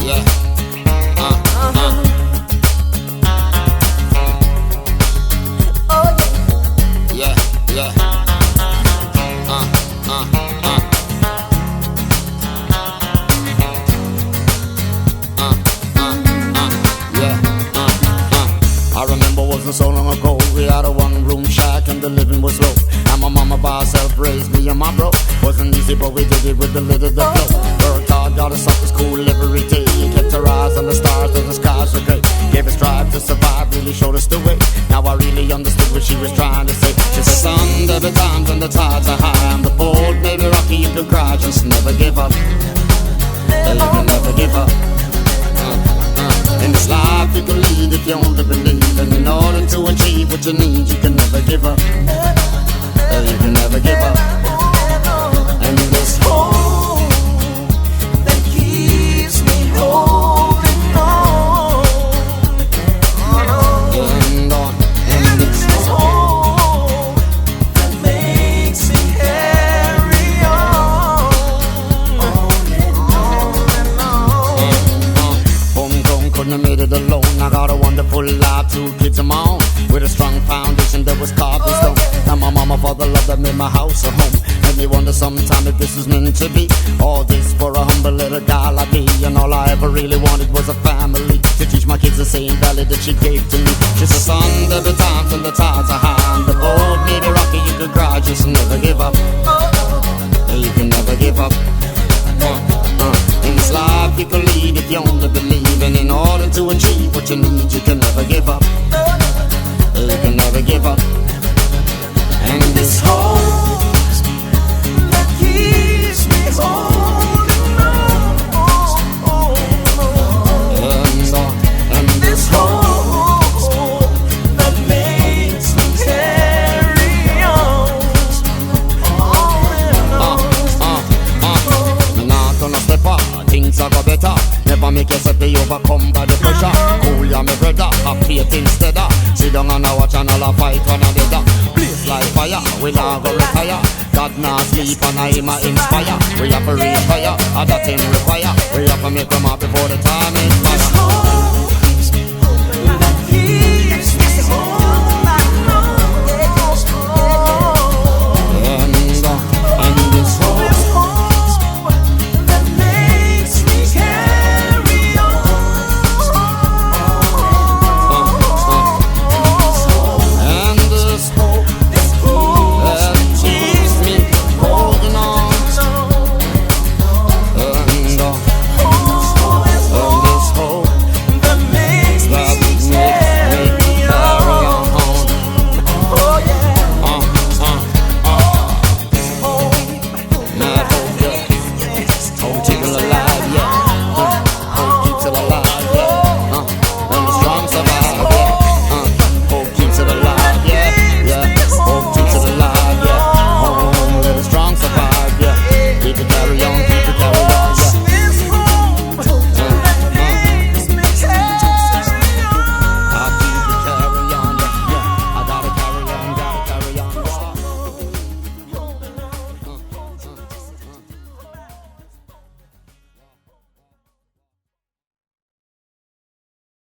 Yeah. Oh Yeah, yeah. I remember wasn't so long ago, we had a one-room shack and the living was low. And my mama by herself raised me and my bro. Wasn't easy, but we did it with a little the flow. Worked hard, got us up to school every day. Kept our eyes on the stars till the skies were gray. Gave us drive to survive, really showed us the way. Now I really understood what she was trying to say. She said, son, there be times when the tides are high. I'm the bold, maybe rocky, you could cry, just never give up. You can never give up. In this life you can lead if you only believe. And in order to achieve what you need, you can never give up. You can never give up. And this hope that keeps me holding on. And on. And this hope that makes me carry on. Homegrown, couldn't have made it alone. I got a wonderful life, 2 kids of my own, with a strong foundation that was carved in stone. And my mama for the love that made my house a home. Made me wonder sometime if this was meant to be. All this for a humble little guy like me. And all I ever really wanted was a family, to teach my kids the same value that she gave to me. She said, son, there be times when the tides are high. And the boat may be rocky, you could cry, just never give up. You can never give up. In this life you can lead if you only believe. And in order to achieve what you need, you can never give up. You can never give up. And this hope that keeps me holding on. And this hope that makes me carry on. Me not gonna step up, things are go better. Never make yourself be overcome by the pressure. Cool ya me brother, have faith instead of sit down and a watch and all a fight one another. Blaze like fire, we not go retire. God not sleep and I him a inspire. We have to raise fire, other thing require. We have to make them up before the time is fire.